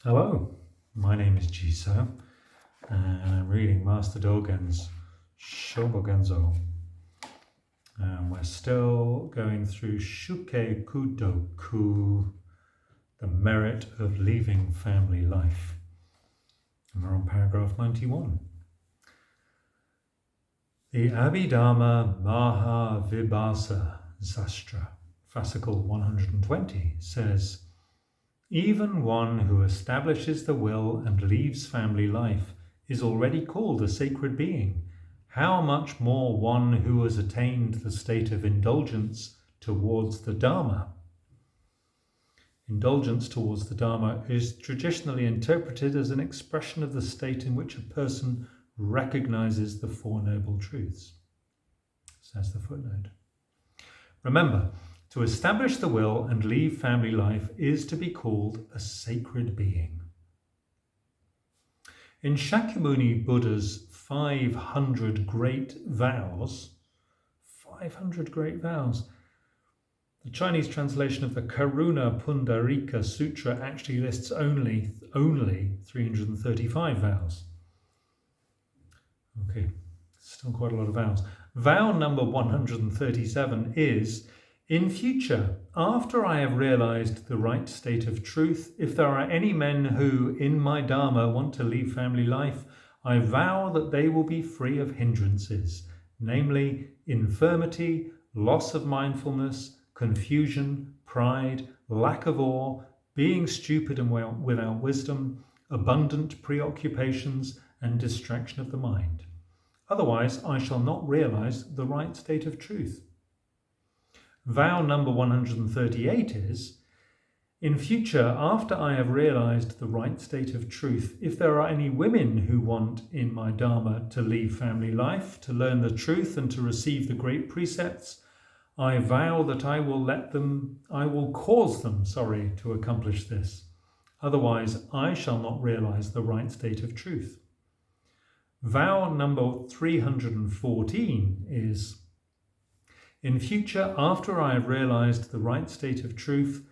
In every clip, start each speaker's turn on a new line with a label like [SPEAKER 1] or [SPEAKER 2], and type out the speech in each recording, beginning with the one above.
[SPEAKER 1] Hello, my name is Jiso, and I'm reading Master Dōgen's Shōbōgenzō. And we're still going through Shukke-kudoku, the merit of leaving family life. And we're on paragraph 91. The Abhidharma Mahavibhasa Sastra, fascicle 120, says, even one who establishes the will and leaves family life is already called a sacred being. How much more one who has attained the state of indulgence towards the Dharma? Indulgence towards the Dharma is traditionally interpreted as an expression of the state in which a person recognizes the Four Noble Truths, says the footnote. Remember, to establish the will and leave family life is to be called a sacred being. In Shakyamuni Buddha's 500 great vows, the Chinese translation of the Karuna Pundarika Sutra actually lists only 335 vows. Okay, still quite a lot of vows. Vow number 137 is, in future, after I have realized the right state of truth, if there are any men who, in my Dharma, want to leave family life, I vow that they will be free of hindrances, namely infirmity, loss of mindfulness, confusion, pride, lack of awe, being stupid and without wisdom, abundant preoccupations, and distraction of the mind. Otherwise, I shall not realize the right state of truth. Vow number 138 is, in future, after I have realized the right state of truth, if there are any women who want in my Dharma to leave family life, to learn the truth and to receive the great precepts, I vow that I will cause them to accomplish this. Otherwise, I shall not realize the right state of truth. Vow number 314 is, in future, after I have realized the right state of truth,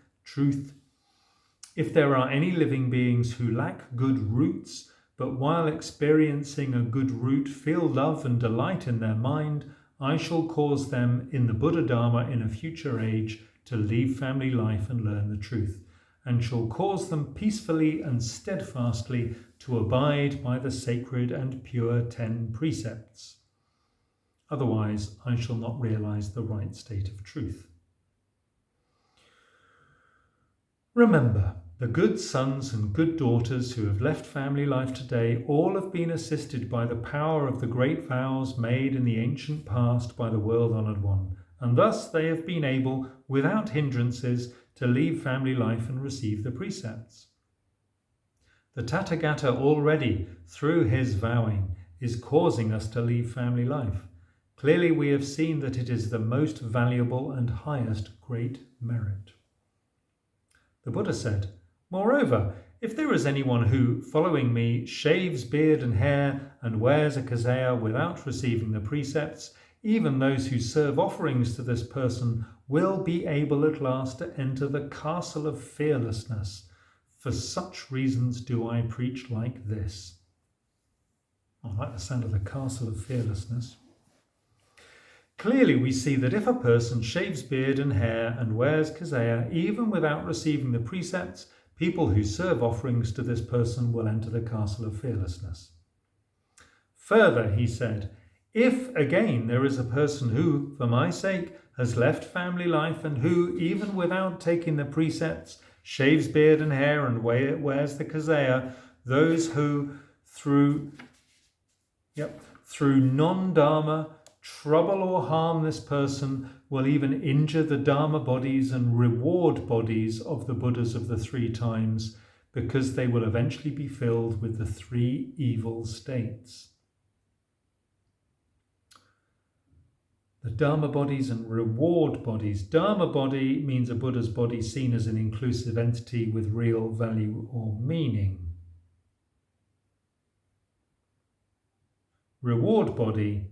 [SPEAKER 1] if there are any living beings who lack good roots, but while experiencing a good root feel love and delight in their mind, I shall cause them in the Buddha Dharma in a future age to leave family life and learn the truth, and shall cause them peacefully and steadfastly to abide by the sacred and pure 10 precepts. Otherwise, I shall not realize the right state of truth. Remember, the good sons and good daughters who have left family life today all have been assisted by the power of the great vows made in the ancient past by the world-honored one, and thus they have been able, without hindrances, to leave family life and receive the precepts. The Tathagata already, through his vowing, is causing us to leave family life. Clearly we have seen that it is the most valuable and highest great merit. The Buddha said, moreover, if there is anyone who, following me, shaves beard and hair and wears a kazeya without receiving the precepts, even those who serve offerings to this person will be able at last to enter the castle of fearlessness. For such reasons do I preach like this. I like the sound of the castle of fearlessness. Clearly we see that if a person shaves beard and hair and wears kazeya, even without receiving the precepts, people who serve offerings to this person will enter the castle of fearlessness. Further, he said, if again there is a person who, for my sake, has left family life and who, even without taking the precepts, shaves beard and hair and wears the kazeya, those who through non-dharma trouble or harm this person will even injure the Dharma bodies and reward bodies of the Buddhas of the 3 times, because they will eventually be filled with the 3 evil states. The Dharma bodies and reward bodies. Dharma body means a Buddha's body seen as an inclusive entity with real value or meaning. Reward body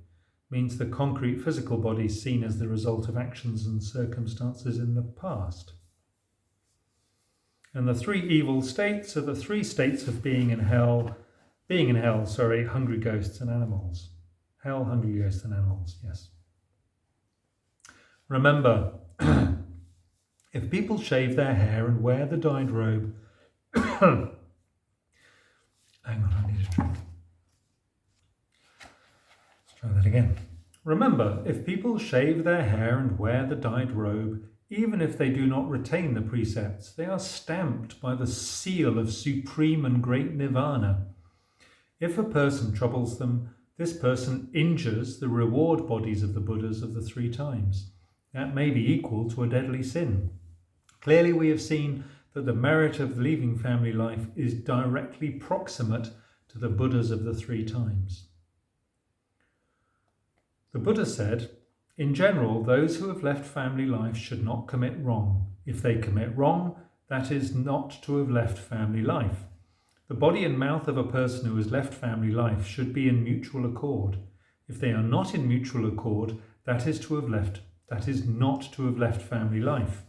[SPEAKER 1] means the concrete physical body seen as the result of actions and circumstances in the past. And the three evil states are the three states of being in hell, hungry ghosts and animals. Hell, hungry ghosts and animals, yes. Remember, if people shave their hair and wear the dyed robe... Hang on, I need a drink. Let's try that again. Remember, if people shave their hair and wear the dyed robe, even if they do not retain the precepts, they are stamped by the seal of supreme and great nirvana. If a person troubles them, this person injures the reward bodies of the Buddhas of the 3 times. That may be equal to a deadly sin. Clearly, we have seen that the merit of leaving family life is directly proximate to the Buddhas of the 3 times. The Buddha said, in general, those who have left family life should not commit wrong. If they commit wrong, that is not to have left family life. The body and mouth of a person who has left family life should be in mutual accord. If they are not in mutual accord, that is not to have left family life.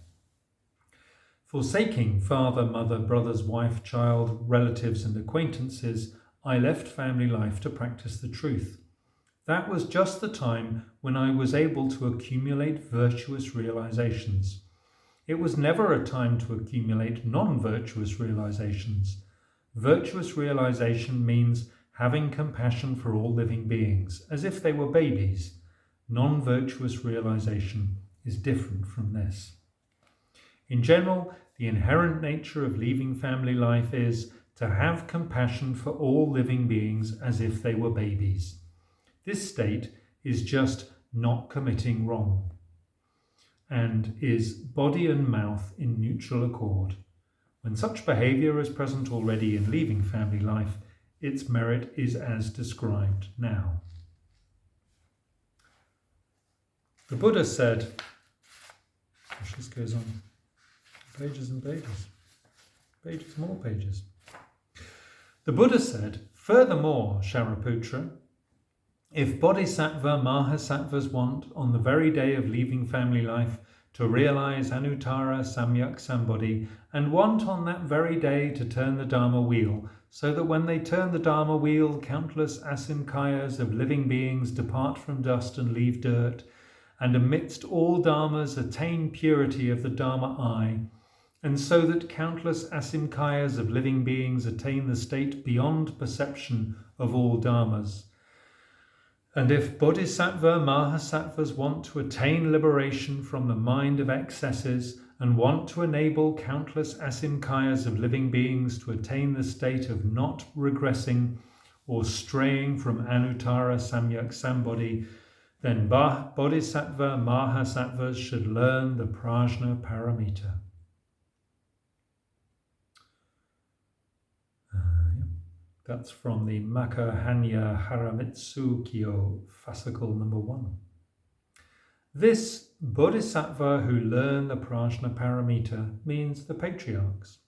[SPEAKER 1] Forsaking father, mother, brothers, wife, child, relatives and acquaintances, I left family life to practice the truth. That was just the time when I was able to accumulate virtuous realizations. It was never a time to accumulate non-virtuous realizations. Virtuous realization means having compassion for all living beings, as if they were babies. Non-virtuous realization is different from this. In general, the inherent nature of leaving family life is to have compassion for all living beings as if they were babies. This state is just not committing wrong and is body and mouth in mutual accord. When such behavior is present already in leaving family life, its merit is as described now. The Buddha said, this goes on pages and pages, pages, more pages. The Buddha said, furthermore, Shariputra, if bodhisattva mahasattvas want, on the very day of leaving family life, to realize Anuttara Samyak Sambodhi, and want on that very day to turn the Dharma wheel, so that when they turn the Dharma wheel, countless asimkayas of living beings depart from dust and leave dirt, and amidst all dharmas attain purity of the Dharma eye, and so that countless asimkayas of living beings attain the state beyond perception of all dharmas. And if bodhisattva mahasattvas want to attain liberation from the mind of excesses and want to enable countless asimkayas of living beings to attain the state of not regressing or straying from Anuttara Samyak Sambodhi, then bodhisattva mahasattvas should learn the prajna paramita. That's from the Makahanya Haramitsu Kyo, fascicle number 1. This bodhisattva who learn the prajna paramita means the patriarchs.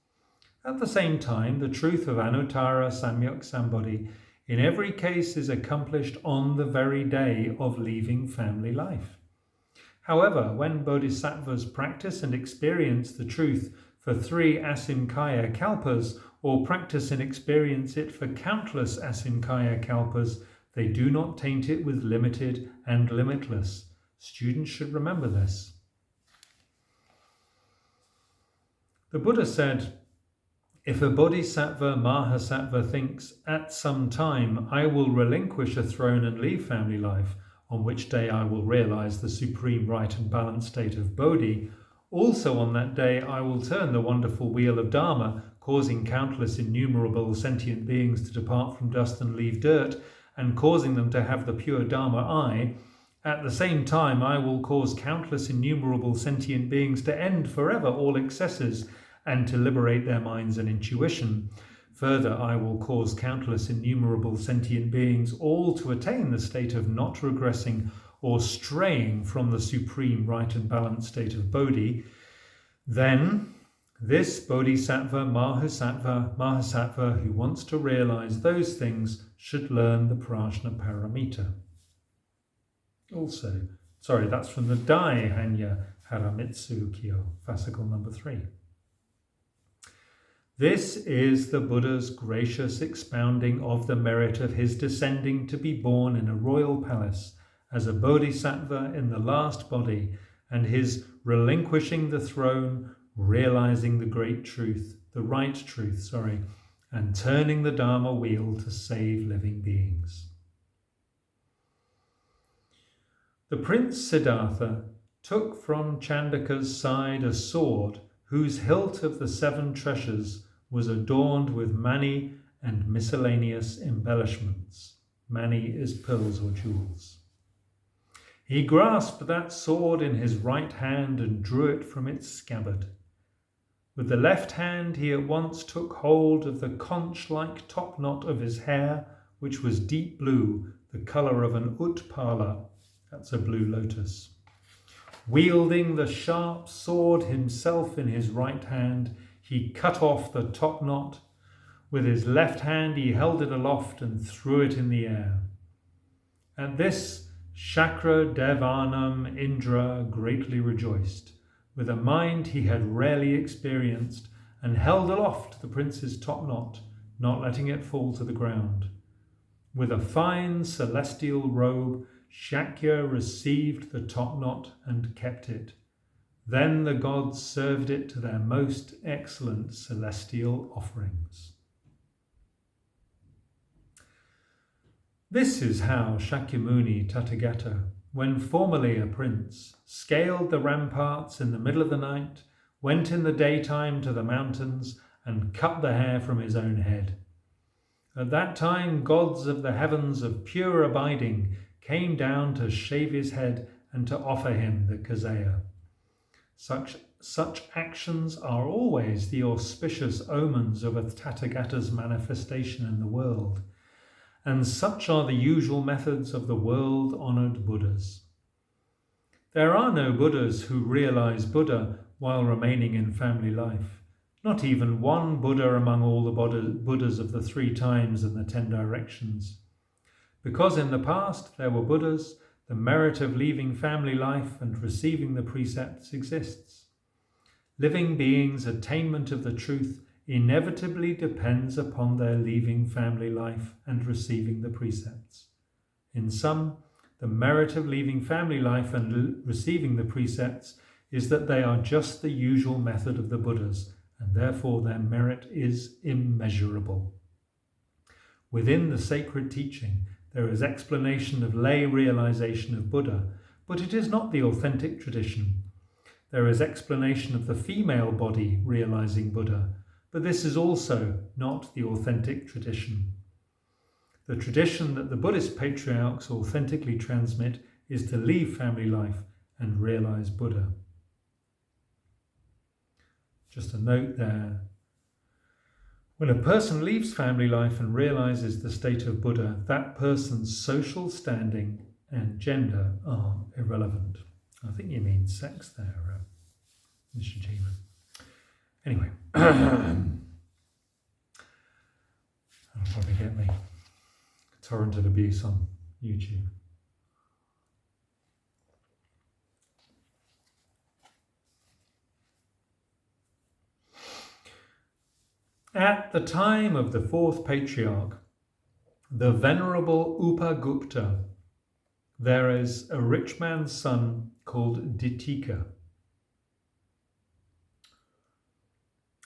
[SPEAKER 1] At the same time, the truth of Anuttara Samyak Sambodhi in every case is accomplished on the very day of leaving family life. However, when bodhisattvas practice and experience the truth for 3 asimkaya kalpas, or practice and experience it for countless asimkaya kalpas, they do not taint it with limited and limitless. Students should remember this. The Buddha said, if a bodhisattva mahasattva thinks, at some time I will relinquish a throne and leave family life, on which day I will realize the supreme right and balanced state of Bodhi, also on that day I will turn the wonderful wheel of Dharma, causing countless innumerable sentient beings to depart from dust and leave dirt, and causing them to have the pure Dharma eye. At the same time, I will cause countless innumerable sentient beings to end forever all excesses and to liberate their minds and intuition. Further, I will cause countless innumerable sentient beings all to attain the state of not regressing or straying from the supreme right and balanced state of Bodhi. Then, this bodhisattva mahasattva who wants to realize those things should learn the prajna paramita. That's from the Dai Hanya Haramitsu Kyo, fascicle number 3. This is the Buddha's gracious expounding of the merit of his descending to be born in a royal palace as a bodhisattva in the last body, and his relinquishing the throne, realizing the right truth, and turning the Dharma wheel to save living beings. The Prince Siddhartha took from Chandaka's side a sword whose hilt of the 7 treasures was adorned with mani and miscellaneous embellishments. Mani is pearls or jewels. He grasped that sword in his right hand and drew it from its scabbard. With the left hand he at once took hold of the conch-like top knot of his hair, which was deep blue, the colour of an utpala, that's a blue lotus. Wielding the sharp sword himself in his right hand, he cut off the top knot. With his left hand he held it aloft and threw it in the air. At this, Shakra Devanam Indra greatly rejoiced, with a mind he had rarely experienced, and held aloft the prince's top knot, not letting it fall to the ground. With a fine celestial robe, Shakya received the top knot and kept it. Then the gods served it to their most excellent celestial offerings. This is how Shakyamuni Tathagata, when formerly a prince, scaled the ramparts in the middle of the night, went in the daytime to the mountains, and cut the hair from his own head. At that time, gods of the heavens of pure abiding came down to shave his head and to offer him the kaseya. Such actions are always the auspicious omens of a Tathagata's manifestation in the world, and such are the usual methods of the world-honoured Buddhas. There are no Buddhas who realize Buddha while remaining in family life, not even one Buddha among all the Buddhas of the 3 times and the 10 directions. Because in the past there were Buddhas, the merit of leaving family life and receiving the precepts exists. Living beings' attainment of the truth inevitably depends upon their leaving family life and receiving the precepts. In sum, the merit of leaving family life and receiving the precepts is that they are just the usual method of the Buddhas, and therefore their merit is immeasurable. Within the sacred teaching, there is explanation of lay realization of Buddha, but it is not the authentic tradition. There is explanation of the female body realizing Buddha, but this is also not the authentic tradition. The tradition that the Buddhist patriarchs authentically transmit is to leave family life and realize Buddha. Just a note there. When a person leaves family life and realizes the state of Buddha, that person's social standing and gender are irrelevant. I think you mean sex there, Nishijima. Anyway, that'll probably get me. Torrent of abuse on YouTube. At the time of the 4th patriarch, the venerable Upagupta, there is a rich man's son called Ditika.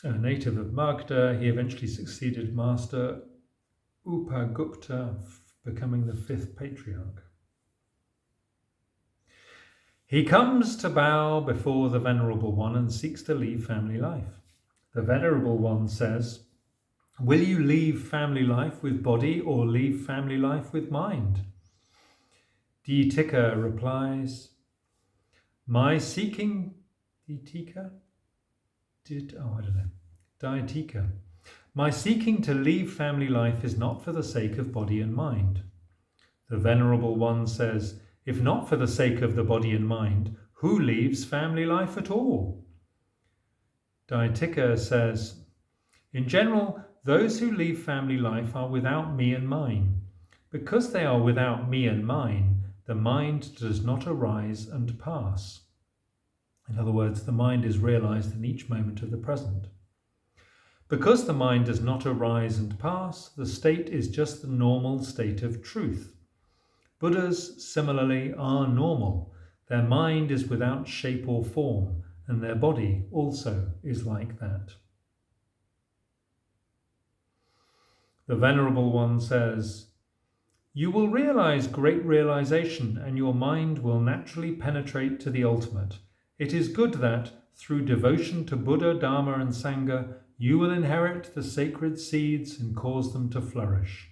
[SPEAKER 1] A native of Magda, he eventually succeeded Master Upagupta, becoming the 5th patriarch. He comes to bow before the Venerable One and seeks to leave family life. The Venerable One says, "Will you leave family life with body or leave family life with mind?" Ditika replies, Ditika? My seeking to leave family life is not for the sake of body and mind. The Venerable One says, if not for the sake of the body and mind, who leaves family life at all? Ditika says, in general, those who leave family life are without me and mine. Because they are without me and mine, the mind does not arise and pass. In other words, the mind is realized in each moment of the present. Because the mind does not arise and pass, the state is just the normal state of truth. Buddhas, similarly, are normal. Their mind is without shape or form, and their body also is like that. The Venerable One says, "You will realize great realization, and your mind will naturally penetrate to the ultimate. It is good that, through devotion to Buddha, Dharma and Sangha, you will inherit the sacred seeds and cause them to flourish."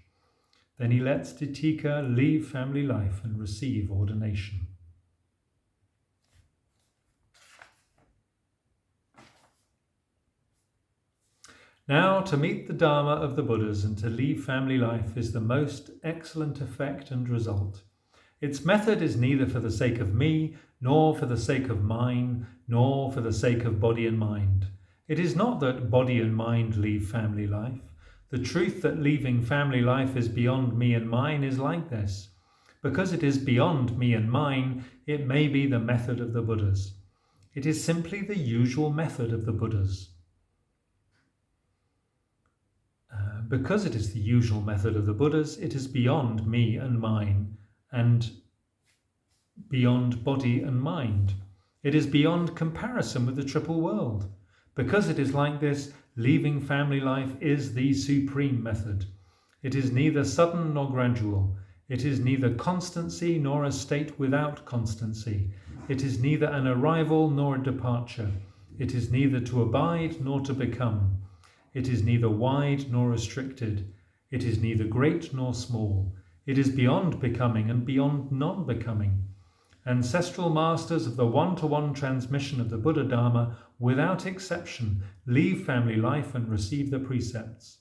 [SPEAKER 1] Then he lets Ditika leave family life and receive ordination. Now, to meet the Dharma of the Buddhas and to leave family life is the most excellent effect and result. Its method is neither for the sake of me, nor for the sake of mine, nor for the sake of body and mind. It is not that body and mind leave family life. The truth that leaving family life is beyond me and mine is like this. Because it is beyond me and mine, it may be the method of the Buddhas. It is simply the usual method of the Buddhas. Because it is the usual method of the Buddhas, it is beyond me and mine, and beyond body and mind. It is beyond comparison with the triple world. Because it is like this, leaving family life is the supreme method. It is neither sudden nor gradual. It is neither constancy nor a state without constancy. It is neither an arrival nor a departure. It is neither to abide nor to become. It is neither wide nor restricted. It is neither great nor small. It is beyond becoming and beyond non-becoming. Ancestral masters of the one-to-one transmission of the Buddha Dharma, without exception, leave family life and receive the precepts.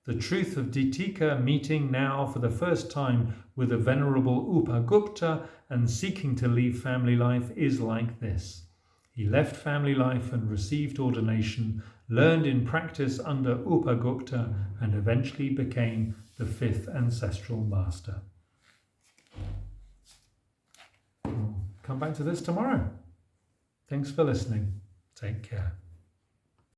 [SPEAKER 1] The truth of Ditika meeting now for the first time with the Venerable Upagupta and seeking to leave family life is like this. He left family life and received ordination, learned in practice under Upagupta, and eventually became the fifth ancestral master. We'll come back to this tomorrow. Thanks for listening. Take care.